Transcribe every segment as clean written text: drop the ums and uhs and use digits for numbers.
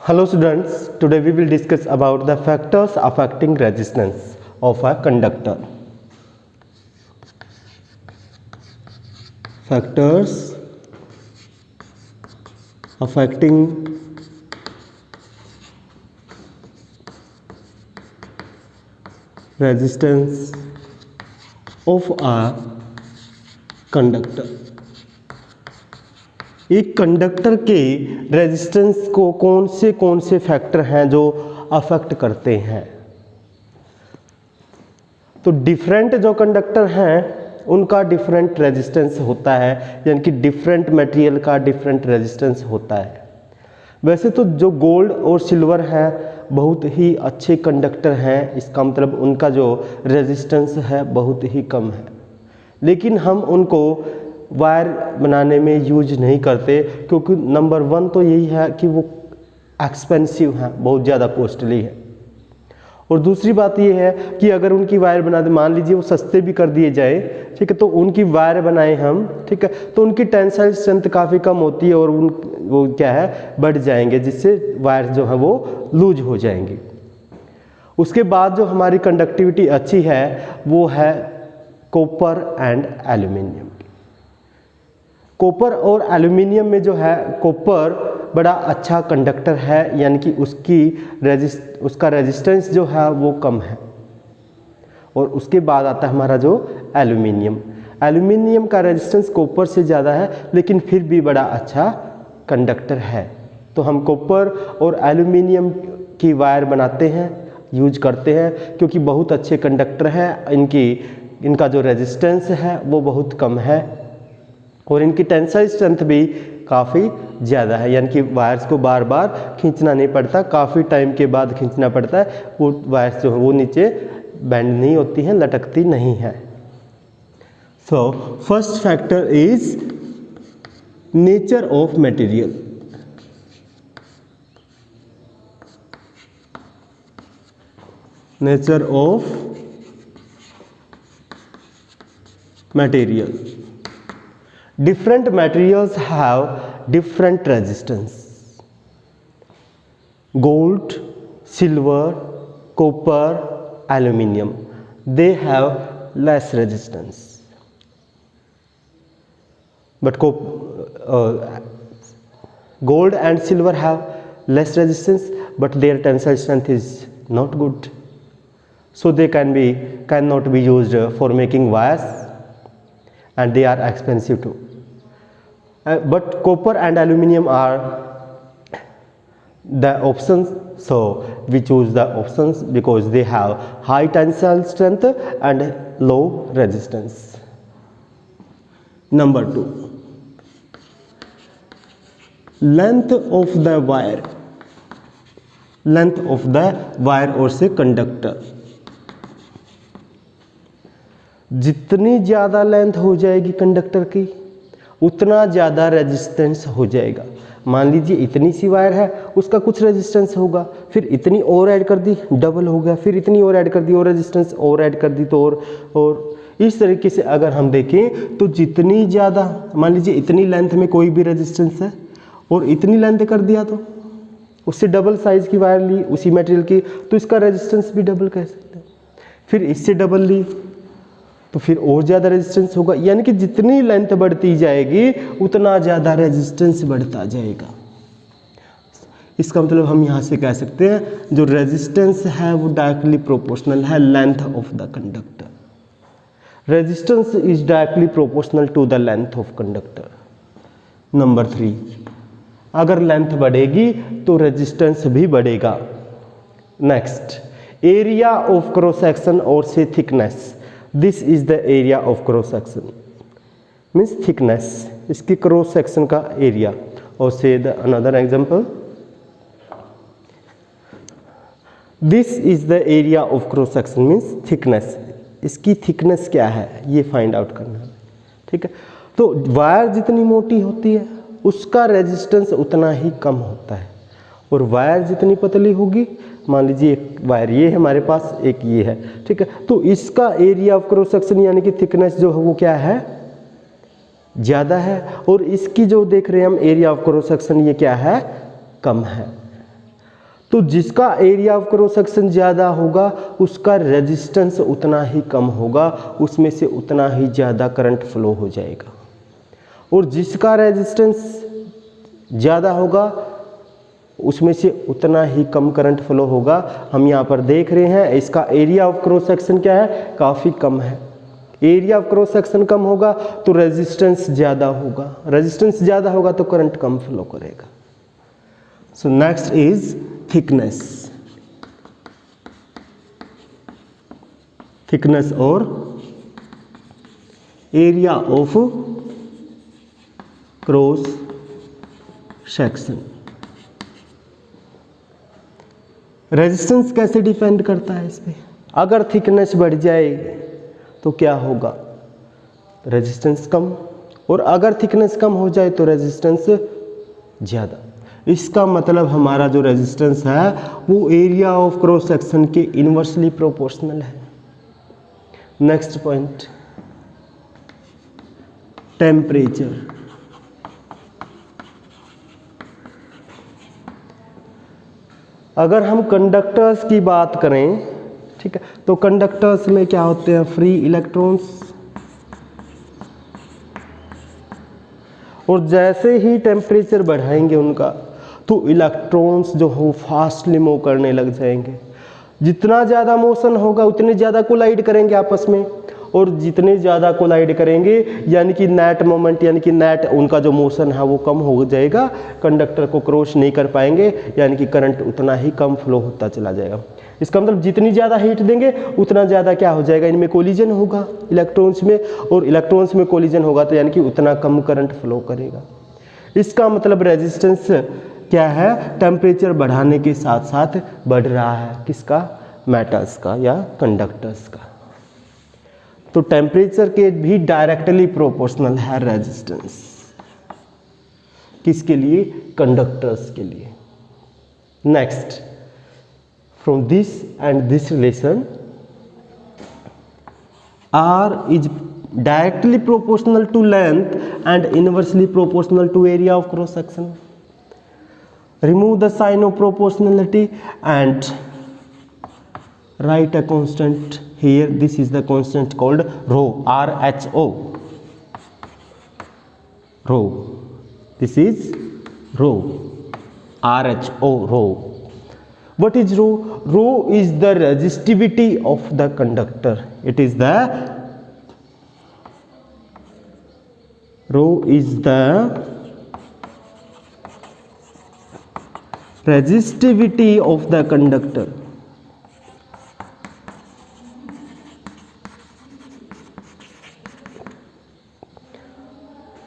Hello students, today we will discuss about the factors affecting resistance of a conductor. Factors affecting resistance of a conductor. एक conductor के resistance को कौन से factor हैं जो affect करते हैं। तो डिफरेंट जो कंडक्टर हैं उनका डिफरेंट रेजिस्टेंस होता है, यानी कि डिफरेंट मटेरियल का डिफरेंट रेजिस्टेंस होता है। वैसे तो जो गोल्ड और सिल्वर है बहुत ही अच्छे कंडक्टर हैं, इसका मतलब उनका जो रेजिस्टेंस है बहुत ही कम है, लेकिन हम उनको वायर बनाने में यूज नहीं करते क्योंकि नंबर वन तो यही है कि वो एक्सपेंसिव है, बहुत ज़्यादा कॉस्टली है। और दूसरी बात ये है कि अगर उनकी वायर बना दे, मान लीजिए वो सस्ते भी कर दिए जाए, ठीक है, तो उनकी वायर बनाए हम, ठीक है, तो उनकी टेंसाइल स्ट्रेंथ काफ़ी कम होती है और वो क्या है बढ़ जाएंगे, जिससे वायर जो है वो लूज हो जाएंगी। उसके बाद जो हमारी कंडक्टिविटी अच्छी है वो है कॉपर एंड एल्यूमिनियम। कॉपर और एल्यूमिनियम में जो है कॉपर बड़ा अच्छा कंडक्टर है, यानी कि उसका रेजिस्टेंस जो है वो कम है। और उसके बाद आता है हमारा जो एल्यूमिनियम। एल्यूमिनियम का रेजिस्टेंस कॉपर से ज़्यादा है लेकिन फिर भी बड़ा अच्छा कंडक्टर है। तो हम कॉपर और एल्यूमिनियम की वायर बनाते हैं, यूज करते हैं, क्योंकि बहुत अच्छे कंडक्टर हैं। इनका जो रेजिस्टेंस है वो बहुत कम है और इनकी टेंसाइल स्ट्रेंथ भी काफ़ी ज़्यादा है, यानी कि वायर्स को बार बार खींचना नहीं पड़ता, काफ़ी टाइम के बाद खींचना पड़ता है। वो वायर्स जो है वो नीचे बेंड नहीं होती हैं, लटकती नहीं है। So first factor is nature of material. Nature of material. Different materials have different resistance. Gold, silver, copper, aluminium, they have less resistance. But gold and silver have less resistance, but their tensile strength is not good. So they cannot be used for making wires, and they are expensive too. But copper and aluminium are the options, so we choose the options because they have high tensile strength and low resistance. Number 2, length of the wire. Length of the wire और से conductor. जितनी ज़्यादा length हो जाएगी conductor की उतना ज़्यादा resistance हो जाएगा। मान लीजिए इतनी सी वायर है, उसका कुछ रेजिस्टेंस होगा, फिर इतनी और ऐड कर दी डबल हो गया, फिर इतनी और ऐड कर दी और रेजिस्टेंस और ऐड कर दी तो और इस तरीके से अगर हम देखें तो जितनी ज़्यादा, मान लीजिए इतनी लेंथ में कोई भी रेजिस्टेंस है और इतनी लेंथ कर दिया तो उससे डबल साइज़ की वायर ली उसी मटेरियल की तो इसका रेजिस्टेंस भी डबल कह सकते हैं। फिर इससे डबल ली तो फिर और ज़्यादा रेजिस्टेंस होगा, यानी कि जितनी लेंथ बढ़ती जाएगी उतना ज़्यादा रेजिस्टेंस बढ़ता जाएगा। इसका मतलब हम यहाँ से कह सकते हैं जो रेजिस्टेंस है वो डायरेक्टली प्रोपोर्शनल है length of the conductor. Resistance is directly proportional to the length of conductor. Number 3, अगर लेंथ बढ़ेगी तो रेजिस्टेंस भी बढ़ेगा। Next, area of cross section और से thickness. This is the area of cross section, means thickness, इसकी cross section का area. और से another example, this is the area of cross section means thickness, इसकी थिकनेस क्या है ये फाइंड आउट करना है, ठीक है। तो वायर जितनी मोटी होती है उसका रेजिस्टेंस उतना ही कम होता है और वायर जितनी पतली होगी, मान लीजिए एक वायर ये है हमारे पास, एक ये है, ठीक है, तो इसका एरिया ऑफ क्रॉस सेक्शन यानी कि थिकनेस जो है वो क्या है ज़्यादा है और इसकी जो देख रहे हैं हम एरिया ऑफ क्रॉस सेक्शन ये क्या है कम है। तो जिसका एरिया ऑफ क्रॉस सेक्शन ज़्यादा होगा उसका रेजिस्टेंस उतना ही कम होगा, उसमें से उतना ही ज़्यादा करंट फ्लो हो जाएगा। और जिसका रेजिस्टेंस ज़्यादा होगा उसमें से उतना ही कम करंट फ्लो होगा। हम यहाँ पर देख रहे हैं इसका एरिया ऑफ क्रॉस सेक्शन क्या है, काफ़ी कम है। एरिया ऑफ क्रॉस सेक्शन कम होगा तो रेजिस्टेंस ज़्यादा होगा, रेजिस्टेंस ज़्यादा होगा तो करंट कम फ्लो करेगा। So next is thickness. Thickness और area of cross section. Resistance कैसे डिपेंड करता है इस पे? अगर थिकनेस बढ़ जाए तो क्या होगा, रेजिस्टेंस कम, और अगर थिकनेस कम हो जाए तो रेजिस्टेंस ज़्यादा। इसका मतलब हमारा जो रेजिस्टेंस है वो एरिया ऑफ क्रॉस सेक्शन के इनवर्सली प्रोपोर्शनल है। Next point, temperature. अगर हम कंडक्टर्स की बात करें, ठीक है, तो कंडक्टर्स में क्या होते हैं, फ्री इलेक्ट्रॉन्स। और जैसे ही टेम्परेचर बढ़ाएंगे उनका तो इलेक्ट्रॉन्स जो हो फास्टली मूव करने लग जाएंगे। जितना ज़्यादा मोशन होगा उतने ज़्यादा कोलाइड करेंगे आपस में, और जितने ज़्यादा कोलाइड करेंगे यानी कि नेट मोमेंट यानी कि नेट उनका जो मोशन है वो कम हो जाएगा, कंडक्टर को क्रॉस नहीं कर पाएंगे, यानी कि करंट उतना ही कम फ्लो होता चला जाएगा। इसका मतलब जितनी ज़्यादा हीट देंगे उतना ज़्यादा क्या हो जाएगा, इनमें कोलिजन होगा इलेक्ट्रॉन्स में, और इलेक्ट्रॉन्स में कोलिजन होगा तो यानी कि उतना कम करंट फ्लो करेगा। इसका मतलब रेजिस्टेंस क्या है, टेम्परेचर बढ़ाने के साथ साथ बढ़ रहा है। किसका, मेटल्स का या कंडक्टर्स का। तो टेम्परेचर के भी डायरेक्टली प्रोपोर्शनल है रेजिस्टेंस। किसके लिए, कंडक्टर्स के लिए। Next, from this and this relation R is directly proportional to length and inversely proportional to area of cross section. Remove the sign of proportionality and write a constant here. This is the constant called rho, RHO. Rho. This is rho, RHO, rho. What is rho? Rho is the resistivity of the conductor. It is the rho is the resistivity of the conductor.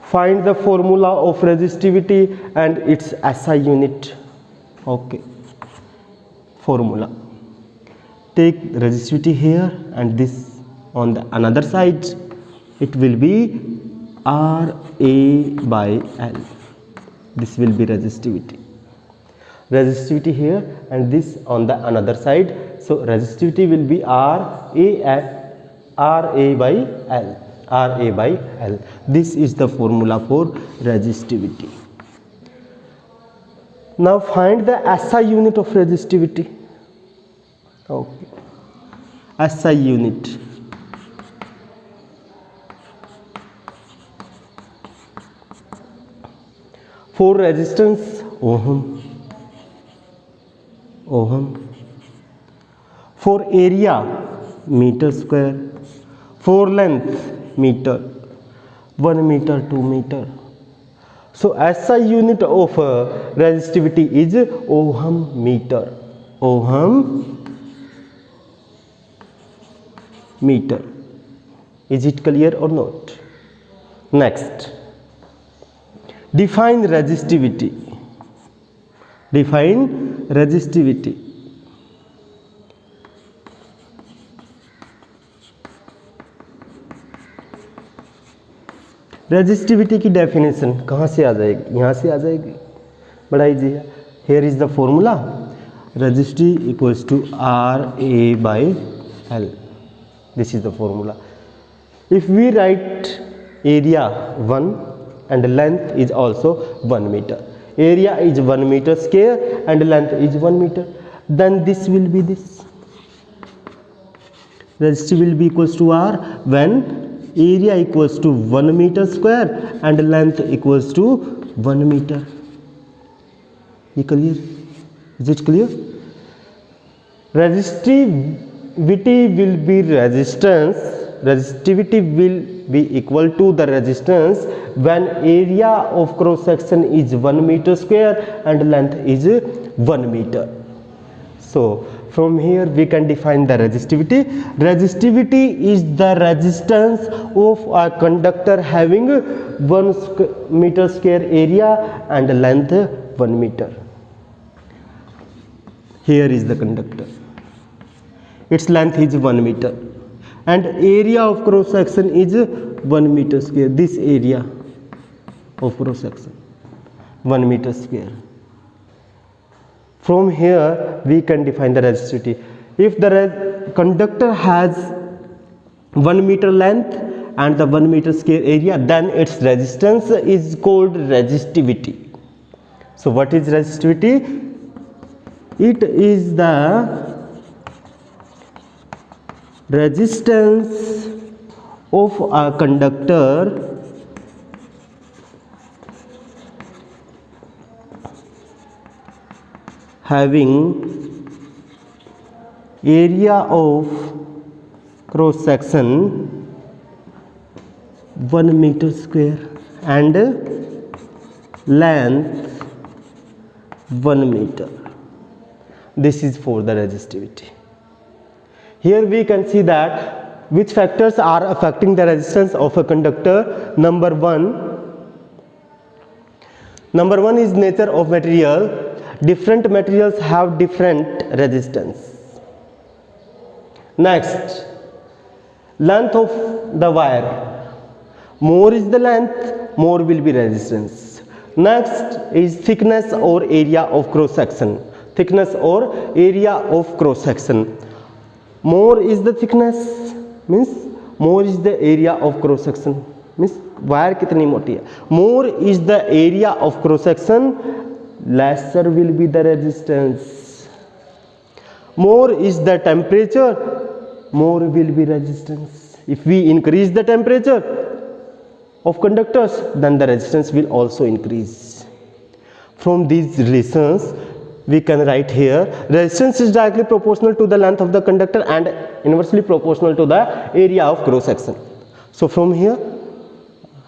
Find the formula of resistivity and its SI unit. Okay. Formula. Take resistivity here and this on the another side. It will be RA by L. This will be resistivity. Resistivity here and this on the another side. So resistivity will be RA by L. RA by L. This is the formula for resistivity. Now find the SI unit of resistivity. Okay. SI unit. For resistance, ohm. Ohm. For area, meter square. For length, meter. 1 meter, 2 meter. So SI unit of resistivity is ohm meter. Ohm meter. Is it clear or not? Next, define resistivity. Define resistivity. Resistivity की definition कहाँ से आ जाएगी, यहाँ से आ जाएगी, बढ़ाई जी। Here is the formula, resistive equals to RA by L. This is the formula. If we write area 1 and length is also 1 meter, area is 1 meter square and length is 1 meter, then this will be this. Resistivity will be equals to R when area equals to 1 meter square and length equals to 1 meter. ये clear? Is it clear? Resistivity will be resistance. Resistivity will be equal to the resistance when area of cross section is 1 meter square and length is 1 meter. So from here we can define the resistivity. Resistivity is the resistance of a conductor having 1 meter square area and length 1 meter. Here is the conductor. Its length is 1 meter and area of cross section is 1 meter square. This area of cross section 1 meter square. From here we can define the resistivity. If the conductor has 1 meter length and the 1 meter square area, then its resistance is called resistivity. So what is resistivity? It is the resistance of a conductor having area of cross section 1 meter square and length 1 meter. This is for the resistivity. Here we can see that which factors are affecting the resistance of a conductor. Number one is nature of material. Different materials have different resistance. Next, length of the wire. More is the length, more will be resistance. Next is thickness or area of cross section. Thickness or area of cross section. More is the thickness, means more is the area of cross section, means wire कितनी मोटी है. More is the area of cross section, lesser will be the resistance. More is the temperature, more will be resistance. If we increase the temperature of conductors, then the resistance will also increase. From these relations we can write here, resistance is directly proportional to the length of the conductor and inversely proportional to the area of cross section. So from here,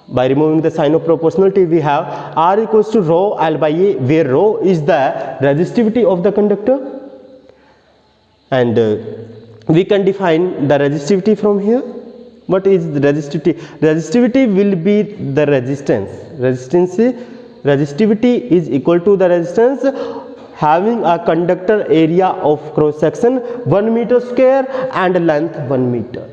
by removing the sign of proportionality, we have R equals to rho L by A, where rho is the resistivity of the conductor, and we can define the resistivity from here. What is the resistivity? Resistivity will be the resistance. Resistivity is equal to the resistance having a conductor area of cross section 1 meter square and length 1 meter.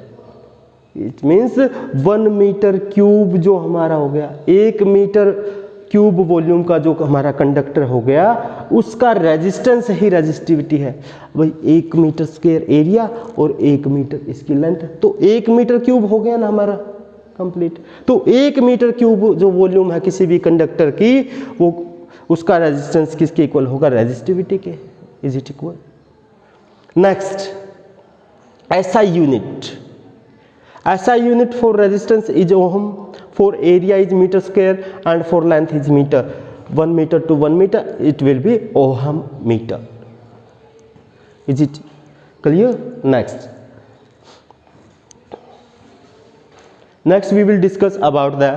It means 1 metre cube जो हमारा हो गया, 1 metre cube volume का जो हमारा conductor हो गया, उसका रेजिस्टेंस ही रेजिस्टिविटी है भाई. 1 मीटर स्क्वायर एरिया और 1 मीटर इसकी लेंथ, तो 1 मीटर क्यूब हो गया ना हमारा कंप्लीट. तो 1 मीटर क्यूब जो वॉल्यूम है किसी भी कंडक्टर की, वो उसका रेजिस्टेंस किसके इक्वल होगा? रेजिस्टिविटी के. Is it equal? Next, SI unit. SI unit for resistance is ohm, for area is meter square, and for length is meter. 1 meter to 1 meter, it will be ohm meter. Is it clear? Next we will discuss about the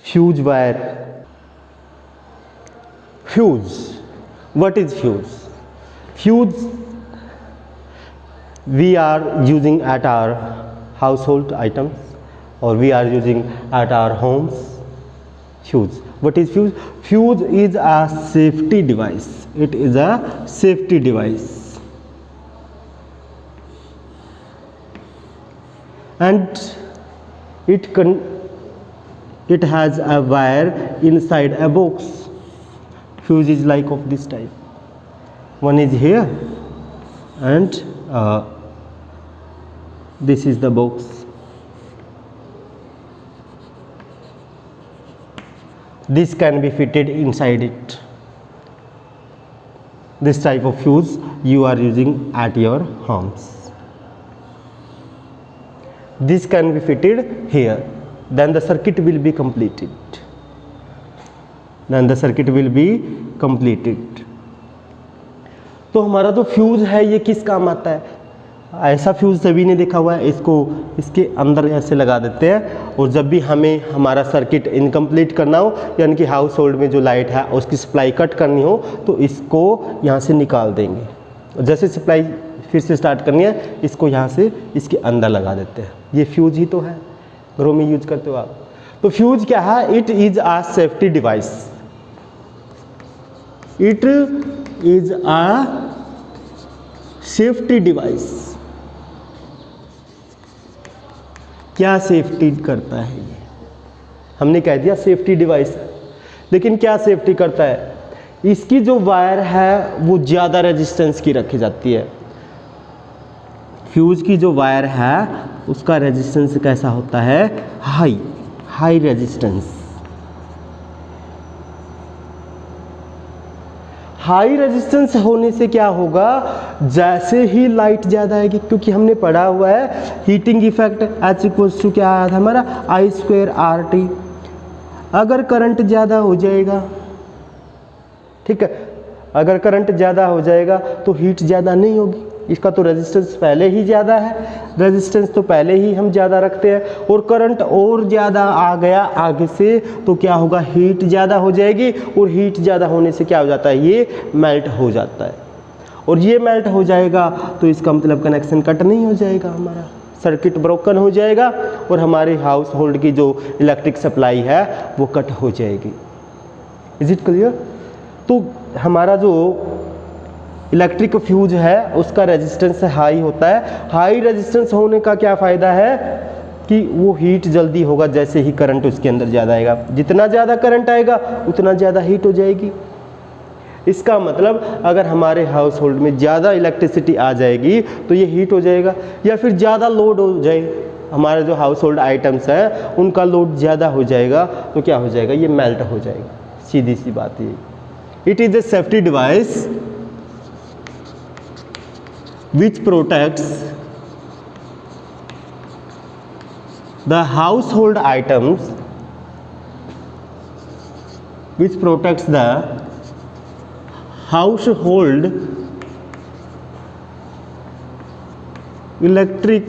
fuse wire. Fuse. What is fuse? Fuse we are using at our household items, or we are using at our homes. Fuse. What is fuse? Fuse is a safety device. It is a safety device, and it has a wire inside a box. Fuse is like of this type. One is here, and this is the box. This can be fitted inside it. This type of fuse you are using at your homes. This can be fitted here. Then the circuit will be completed. तो हमारा जो fuse है ये किस काम आता है? ऐसा फ्यूज़ सभी ने देखा हुआ है, इसको इसके अंदर ऐसे लगा देते हैं और जब भी हमें हमारा सर्किट इनकम्प्लीट करना हो, यानी कि हाउस होल्ड में जो लाइट है उसकी सप्लाई कट करनी हो, तो इसको यहाँ से निकाल देंगे। जैसे सप्लाई फिर से स्टार्ट करनी है, इसको यहाँ से इसके अंदर लगा देते हैं। ये फ्यूज़ ही तो है, घरों में यूज करते हो आप। तो फ्यूज़ क्या है? It is a safety device. It is a safety device. क्या सेफ्टी करता है ये? हमने कह दिया सेफ्टी डिवाइस है, लेकिन क्या सेफ्टी करता है? इसकी जो वायर है वो ज़्यादा रेजिस्टेंस की रखी जाती है। फ्यूज़ की जो वायर है उसका रेजिस्टेंस कैसा होता है? High resistance. हाई रेजिस्टेंस होने से क्या होगा? जैसे ही लाइट ज़्यादा आएगी, क्योंकि हमने पढ़ा हुआ है heating effect H equals to क्या आया था हमारा? I²RT। अगर करंट ज़्यादा हो जाएगा, ठीक है, अगर करंट ज़्यादा हो जाएगा तो हीट ज़्यादा नहीं होगी। इसका तो रेजिस्टेंस पहले ही ज़्यादा है, रेजिस्टेंस तो पहले ही हम ज़्यादा रखते हैं, और करंट और ज़्यादा आ गया आगे से तो क्या होगा? हीट ज़्यादा हो जाएगी, और हीट ज़्यादा होने से क्या हो जाता है? ये मेल्ट हो जाता है, और ये मेल्ट हो जाएगा तो इसका मतलब कनेक्शन कट नहीं हो जाएगा, हमारा सर्किट ब्रोकन हो जाएगा और हमारे हाउस होल्ड की जो इलेक्ट्रिक सप्लाई है वो कट हो जाएगी। Is it clear? तो हमारा जो इलेक्ट्रिक फ्यूज है उसका रेजिस्टेंस हाई होता है। हाई रेजिस्टेंस होने का क्या फ़ायदा है? कि वो हीट जल्दी होगा जैसे ही करंट उसके अंदर ज़्यादा आएगा। जितना ज़्यादा करंट आएगा उतना ज़्यादा हीट हो जाएगी। इसका मतलब अगर हमारे हाउस होल्ड में ज़्यादा इलेक्ट्रिसिटी आ जाएगी तो ये हीट हो जाएगा, या फिर ज़्यादा लोड हो जाए, हमारे जो हाउस होल्ड आइटम्स हैं उनका लोड ज़्यादा हो जाएगा तो क्या हो जाएगा? ये मेल्ट हो जाएगा। सीधी सी बात है। It is a safety device which protects the household items, which protects the household electric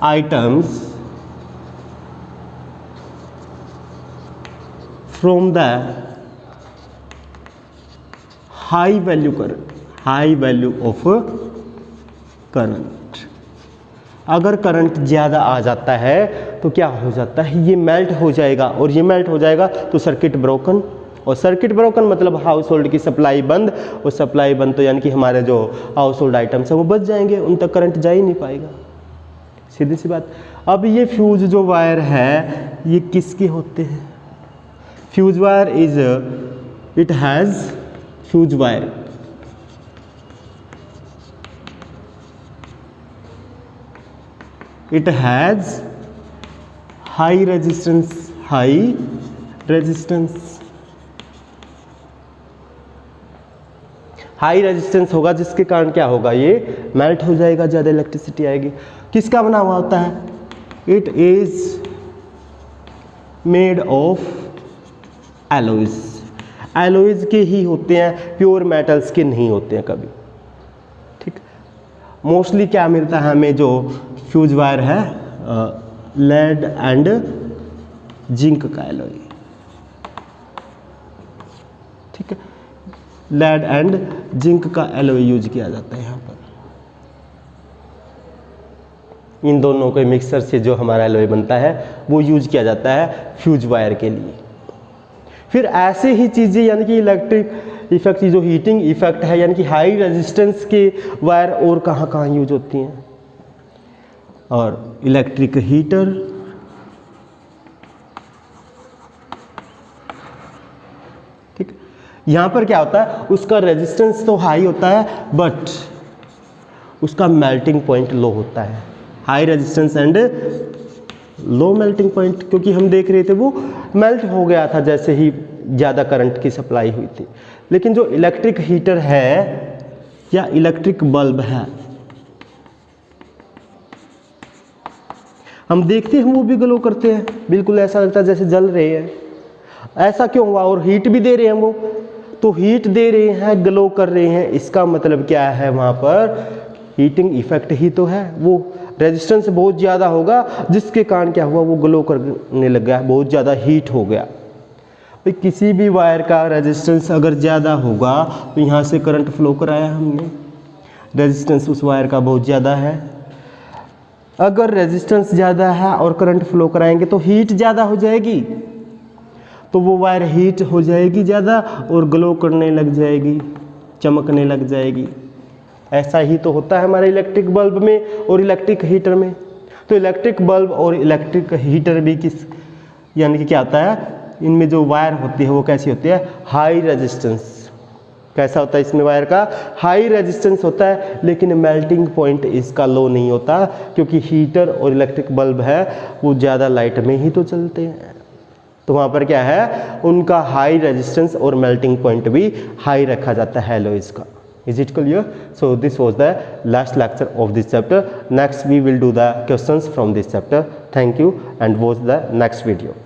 items from the high value current, high value of current. अगर करंट ज़्यादा आ जाता है तो क्या हो जाता है? ये मेल्ट हो जाएगा, और ये मेल्ट हो जाएगा तो सर्किट ब्रोकन, और सर्किट ब्रोकन मतलब हाउस होल्ड की सप्लाई बंद, और सप्लाई बंद तो यानी कि हमारे जो हाउस होल्ड आइटम्स हैं वो बच जाएंगे, उन तक करंट जा ही नहीं पाएगा। सीधी सी बात। अब ये फ्यूज जो वायर है ये किसके होते हैं? Fuse wire is, it has fuse wire it has high resistance, high resistance होगा जिसके कारण क्या होगा? ये मेल्ट हो जाएगा, ज़्यादा इलेक्ट्रिसिटी आएगी। किसका बना हुआ होता है? It is made of alloys. Alloys के ही होते हैं, प्योर मेटल्स के नहीं होते हैं कभी। ठीक, मोस्टली क्या मिलता है हमें जो फ्यूज वायर है? लेड एंड जिंक का एलॉय। ठीक है, लेड एंड जिंक का एलॉय यूज किया जाता है यहाँ पर। इन दोनों के मिक्सर से जो हमारा एलॉय बनता है वो यूज किया जाता है फ्यूज वायर के लिए। फिर ऐसे ही चीज़ें यानी कि इलेक्ट्रिक इफेक्ट, जो हीटिंग इफेक्ट है यानी कि हाई रेजिस्टेंस के वायर और कहाँ यूज होती हैं? और इलेक्ट्रिक हीटर, ठीक, यहाँ पर क्या होता है? उसका रेजिस्टेंस तो हाई होता है बट उसका मेल्टिंग पॉइंट लो होता है। High resistance and low melting point, क्योंकि हम देख रहे थे वो मेल्ट हो गया था जैसे ही ज़्यादा करंट की सप्लाई हुई थी। लेकिन जो इलेक्ट्रिक हीटर है या इलेक्ट्रिक बल्ब है, हम देखते हैं वो भी ग्लो करते हैं, बिल्कुल ऐसा लगता है जैसे जल रहे हैं। ऐसा क्यों हुआ? और हीट भी दे रहे हैं वो, तो हीट दे रहे हैं, ग्लो कर रहे हैं, इसका मतलब क्या है? वहाँ पर हीटिंग इफेक्ट ही तो है। वो रेजिस्टेंस बहुत ज़्यादा होगा जिसके कारण क्या हुआ? वो ग्लो करने लग गया, बहुत ज़्यादा हीट हो गया। भाई किसी भी वायर का रेजिस्टेंस अगर ज़्यादा होगा तो यहाँ से करंट फ्लो कराया हमने, रेजिस्टेंस उस वायर का बहुत ज़्यादा है। अगर रेजिस्टेंस ज़्यादा है और करंट फ्लो कराएंगे तो हीट ज़्यादा हो जाएगी, तो वो वायर हीट हो जाएगी ज़्यादा और ग्लो करने लग जाएगी, चमकने लग जाएगी। ऐसा ही तो होता है हमारे इलेक्ट्रिक बल्ब में और इलेक्ट्रिक हीटर में। तो इलेक्ट्रिक बल्ब और इलेक्ट्रिक हीटर भी किस, यानी कि क्या होता है, इनमें जो वायर होती है वो कैसी होती है? High resistance. कैसा होता है इसमें वायर का? हाई रेजिस्टेंस होता है, लेकिन मेल्टिंग पॉइंट इसका लो नहीं होता, क्योंकि हीटर और इलेक्ट्रिक बल्ब है वो ज़्यादा लाइट में ही तो चलते हैं। तो वहाँ पर क्या है? उनका हाई रेजिस्टेंस और मेल्टिंग पॉइंट भी हाई रखा जाता है एलॉयज़ का। Is it clear? So this was the last lecture of this chapter. Next we will do the questions from this chapter. Thank you and watch the next video.